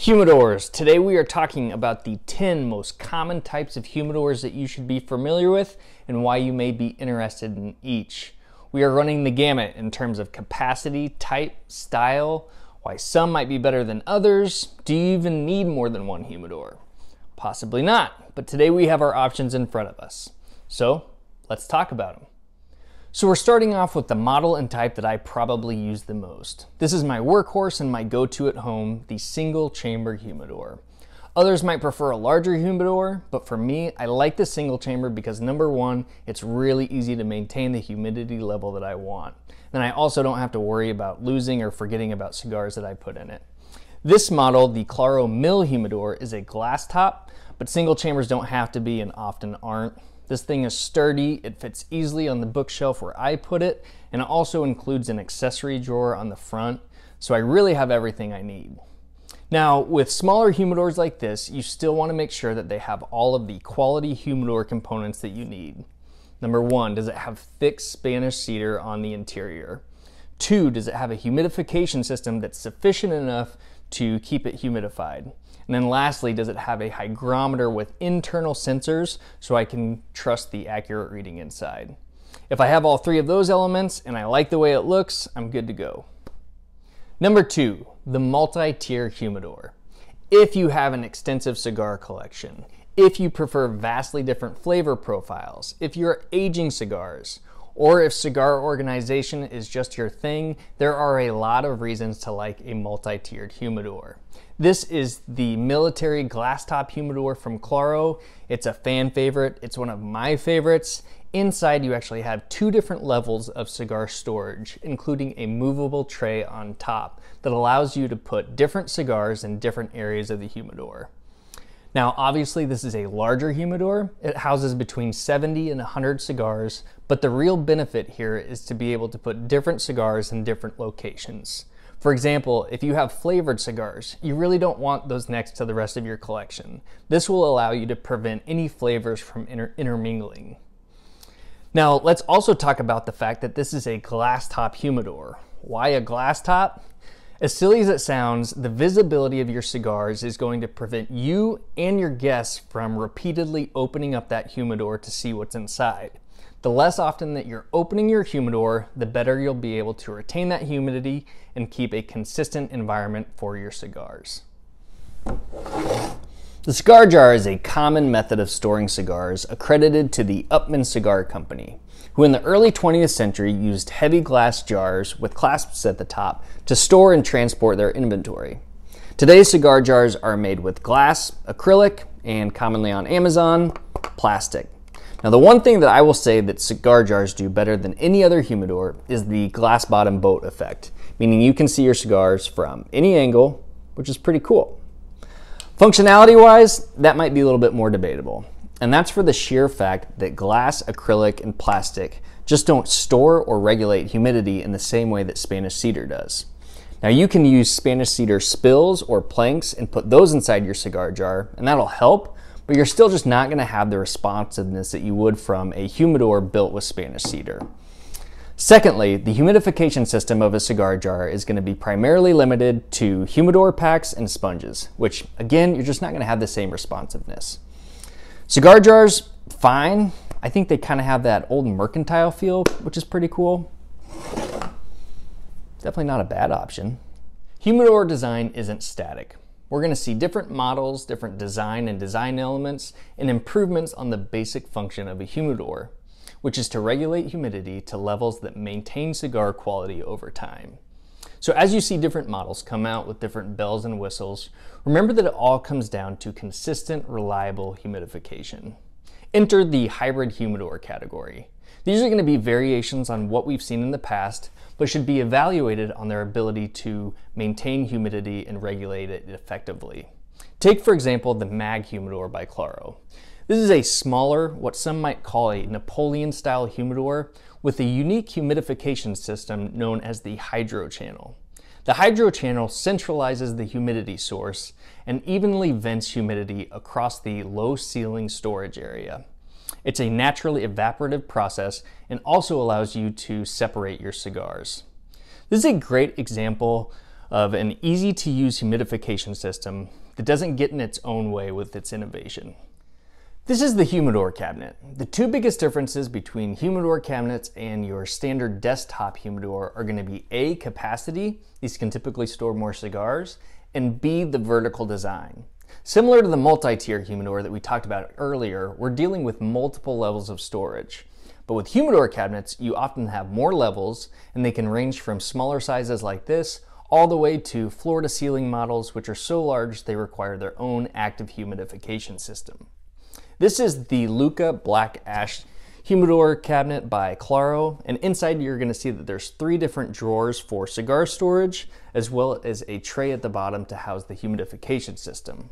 Humidors. Today we are talking about the 10 most common types of humidors that you should be familiar with and why you may be interested in each. We are running the gamut in terms of capacity, type, style, why some might be better than others. Do you even need more than one humidor? Possibly not, but today we have our options in front of us. So let's talk about them. So we're starting off with the model and type that I probably use the most. This is my workhorse and my go-to at home, the single chamber humidor. Others might prefer a larger humidor, but for me, I like the single chamber because number one, it's really easy to maintain the humidity level that I want. And I also don't have to worry about losing or forgetting about cigars that I put in it. This model, the Claro Mill humidor, is a glass top, but single chambers don't have to be and often aren't. This thing is sturdy, it fits easily on the bookshelf where I put it, and it also includes an accessory drawer on the front, so I really have everything I need. Now, with smaller humidors like this, you still want to make sure that they have all of the quality humidor components that you need. Number one, does it have thick Spanish cedar on the interior? Two, does it have a humidification system that's sufficient enough to keep it humidified? And then lastly, does it have a hygrometer with internal sensors so I can trust the accurate reading inside? If I have all three of those elements and I like the way it looks, I'm good to go. Number two, the multi-tier humidor. If you have an extensive cigar collection, if you prefer vastly different flavor profiles, if you're aging cigars, or if cigar organization is just your thing, there are a lot of reasons to like a multi-tiered humidor. This is the military glass top humidor from Claro. It's a fan favorite. It's one of my favorites. Inside, you actually have two different levels of cigar storage, including a movable tray on top that allows you to put different cigars in different areas of the humidor. Now, obviously, this is a larger humidor. It houses between 70 and 100 cigars, but the real benefit here is to be able to put different cigars in different locations. For example, if you have flavored cigars, you really don't want those next to the rest of your collection. This will allow you to prevent any flavors from intermingling. Now, let's also talk about the fact that this is a glass top humidor. Why a glass top? As silly as it sounds, the visibility of your cigars is going to prevent you and your guests from repeatedly opening up that humidor to see what's inside. The less often that you're opening your humidor, the better you'll be able to retain that humidity and keep a consistent environment for your cigars. The cigar jar is a common method of storing cigars accredited to the Upmann Cigar Company, who in the early 20th century used heavy glass jars with clasps at the top to store and transport their inventory. Today's cigar jars are made with glass, acrylic, and commonly on Amazon, plastic. Now, the one thing that I will say that cigar jars do better than any other humidor is the glass bottom boat effect, meaning you can see your cigars from any angle, which is pretty cool. Functionality-wise, that might be a little bit more debatable. And that's for the sheer fact that glass, acrylic, and plastic just don't store or regulate humidity in the same way that Spanish cedar does. Now, you can use Spanish cedar spills or planks and put those inside your cigar jar, and that'll help, but you're still just not going to have the responsiveness that you would from a humidor built with Spanish cedar. Secondly, the humidification system of a cigar jar is going to be primarily limited to humidor packs and sponges, which again, you're just not going to have the same responsiveness. Cigar jars, fine. I think they kind of have that old mercantile feel, which is pretty cool. Definitely not a bad option. Humidor design isn't static. We're going to see different models, different design and design elements, and improvements on the basic function of a humidor, which is to regulate humidity to levels that maintain cigar quality over time. So as you see different models come out with different bells and whistles, remember that it all comes down to consistent, reliable humidification. Enter the hybrid humidor category. These are going to be variations on what we've seen in the past, but should be evaluated on their ability to maintain humidity and regulate it effectively. Take, for example, the Mag humidor by Claro. This is a smaller, what some might call a Napoleon-style humidor with a unique humidification system known as the hydro channel. The hydro channel centralizes the humidity source and evenly vents humidity across the low ceiling storage area. It's a naturally evaporative process and also allows you to separate your cigars. This is a great example of an easy-to-use humidification system that doesn't get in its own way with its innovation. This is the humidor cabinet. The two biggest differences between humidor cabinets and your standard desktop humidor are going to be A, capacity. These can typically store more cigars, and B, the vertical design. Similar to the multi-tier humidor that we talked about earlier, we're dealing with multiple levels of storage. But with humidor cabinets, you often have more levels, and they can range from smaller sizes like this all the way to floor-to-ceiling models, which are so large they require their own active humidification system. This is the Luca Black Ash Humidor cabinet by Claro, and inside you're going to see that there's 3 different drawers for cigar storage, as well as a tray at the bottom to house the humidification system.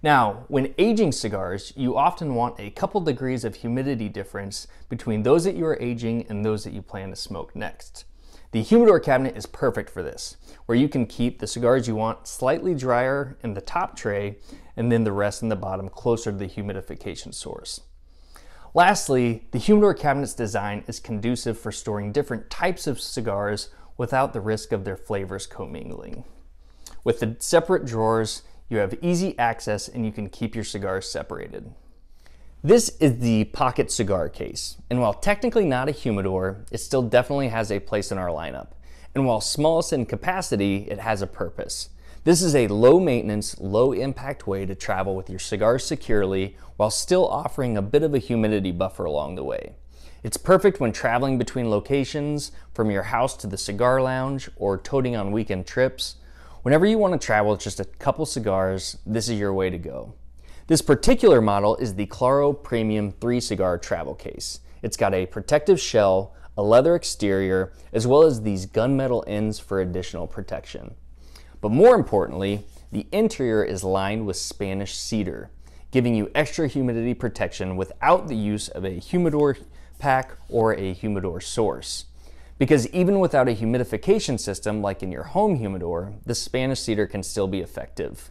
Now, when aging cigars, you often want a couple degrees of humidity difference between those that you are aging and those that you plan to smoke next. The humidor cabinet is perfect for this, where you can keep the cigars you want slightly drier in the top tray and then the rest in the bottom closer to the humidification source. Lastly, the humidor cabinet's design is conducive for storing different types of cigars without the risk of their flavors commingling. With the separate drawers, you have easy access and you can keep your cigars separated. This is the pocket cigar case, and while technically not a humidor, it still definitely has a place in our lineup. And while smallest in capacity, it has a purpose. This is a low maintenance, low impact way to travel with your cigars securely while still offering a bit of a humidity buffer along the way. It's perfect when traveling between locations, from your house to the cigar lounge, or toting on weekend trips. Whenever you want to travel with just a couple cigars, this is your way to go. This particular model is the Claro Premium 3 cigar travel case. It's got a protective shell, a leather exterior, as well as these gunmetal ends for additional protection. But more importantly, the interior is lined with Spanish cedar, giving you extra humidity protection without the use of a humidor pack or a humidor source. Because even without a humidification system like in your home humidor, the Spanish cedar can still be effective.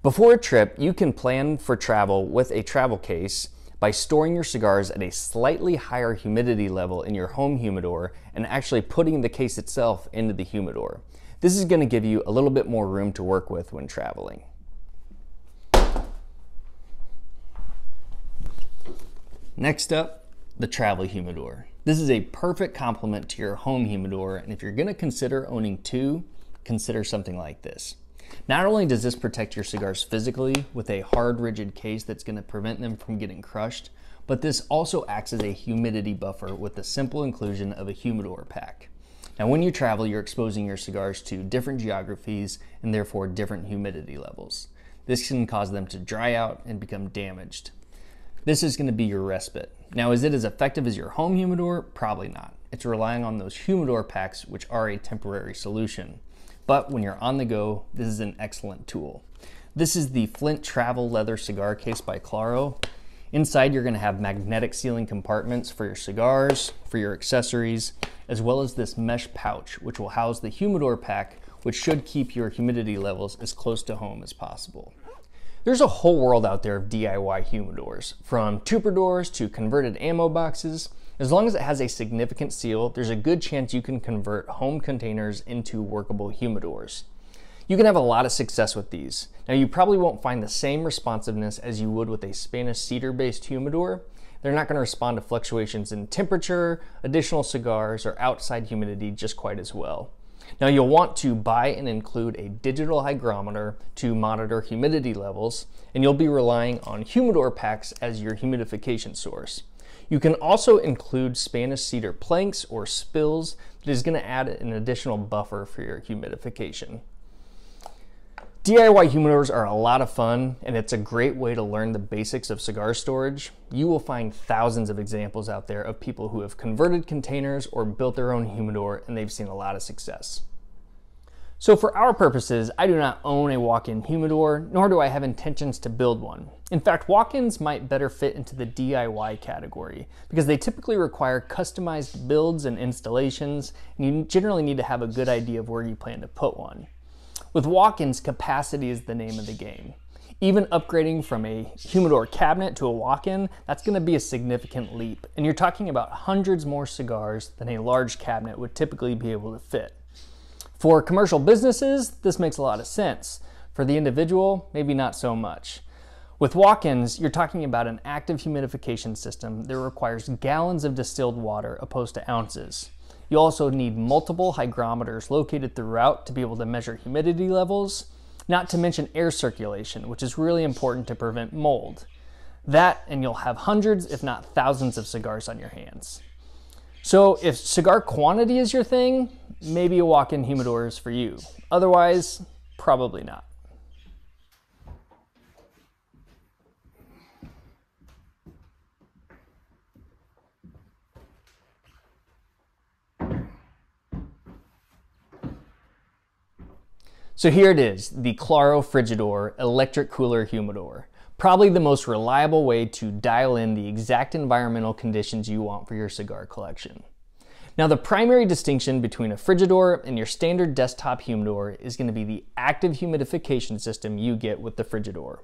Before a trip, you can plan for travel with a travel case by storing your cigars at a slightly higher humidity level in your home humidor and actually putting the case itself into the humidor. This is going to give you a little bit more room to work with when traveling. Next up, the travel humidor. This is a perfect complement to your home humidor, and if you're going to consider owning 2, consider something like this. Not only does this protect your cigars physically with a hard, rigid case that's going to prevent them from getting crushed, but this also acts as a humidity buffer with the simple inclusion of a humidor pack. Now, when you travel, you're exposing your cigars to different geographies and therefore different humidity levels. This can cause them to dry out and become damaged. This is going to be your respite. Now, is it as effective as your home humidor? Probably not. It's relying on those humidor packs, which are a temporary solution. But when you're on the go, this is an excellent tool. This is the Flint Travel Leather Cigar Case by Claro. Inside, you're going to have magnetic sealing compartments for your cigars, for your accessories, as well as this mesh pouch, which will house the humidor pack, which should keep your humidity levels as close to home as possible. There's a whole world out there of DIY humidors, from troubadours to converted ammo boxes. As long as it has a significant seal, there's a good chance you can convert home containers into workable humidors. You can have a lot of success with these. Now, you probably won't find the same responsiveness as you would with a Spanish cedar-based humidor. They're not going to respond to fluctuations in temperature, additional cigars, or outside humidity just quite as well. Now, you'll want to buy and include a digital hygrometer to monitor humidity levels, and you'll be relying on humidor packs as your humidification source. You can also include Spanish cedar planks or spills that is going to add an additional buffer for your humidification. DIY humidors are a lot of fun, and it's a great way to learn the basics of cigar storage. You will find thousands of examples out there of people who have converted containers or built their own humidor, and they've seen a lot of success. So for our purposes, I do not own a walk-in humidor, nor do I have intentions to build one. In fact, walk-ins might better fit into the DIY category because they typically require customized builds and installations, and you generally need to have a good idea of where you plan to put one. With walk-ins, capacity is the name of the game. Even upgrading from a humidor cabinet to a walk-in, that's going to be a significant leap, and you're talking about hundreds more cigars than a large cabinet would typically be able to fit. For commercial businesses, this makes a lot of sense. For the individual, maybe not so much. With walk-ins, you're talking about an active humidification system that requires gallons of distilled water opposed to ounces. You also need multiple hygrometers located throughout to be able to measure humidity levels, not to mention air circulation, which is really important to prevent mold. That, and you'll have hundreds, if not thousands of cigars on your hands. So if cigar quantity is your thing, maybe a walk-in humidor is for you. Otherwise, probably not. So here it is, the Claro Frigador electric cooler humidor. Probably the most reliable way to dial in the exact environmental conditions you want for your cigar collection. Now, the primary distinction between a Frigador and your standard desktop humidor is going to be the active humidification system you get with the Frigador.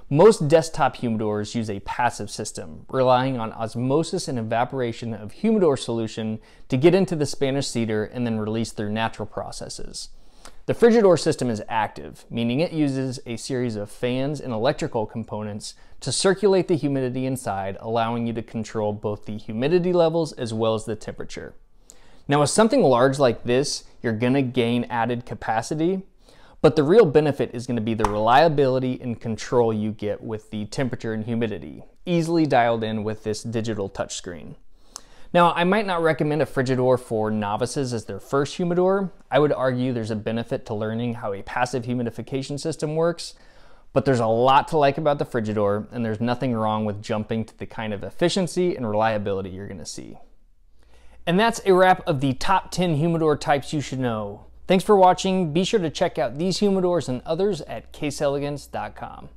Most desktop humidors use a passive system, relying on osmosis and evaporation of humidor solution to get into the Spanish cedar and then release through natural processes. The Frigador system is active, meaning it uses a series of fans and electrical components to circulate the humidity inside, allowing you to control both the humidity levels as well as the temperature. Now, with something large like this, you're going to gain added capacity, but the real benefit is going to be the reliability and control you get with the temperature and humidity, easily dialed in with this digital touchscreen. Now, I might not recommend a Frigador for novices as their first humidor. I would argue there's a benefit to learning how a passive humidification system works, but there's a lot to like about the Frigador, and there's nothing wrong with jumping to the kind of efficiency and reliability you're gonna see. And that's a wrap of the top 10 humidor types you should know. Thanks for watching. Be sure to check out these humidors and others at caseelegance.com.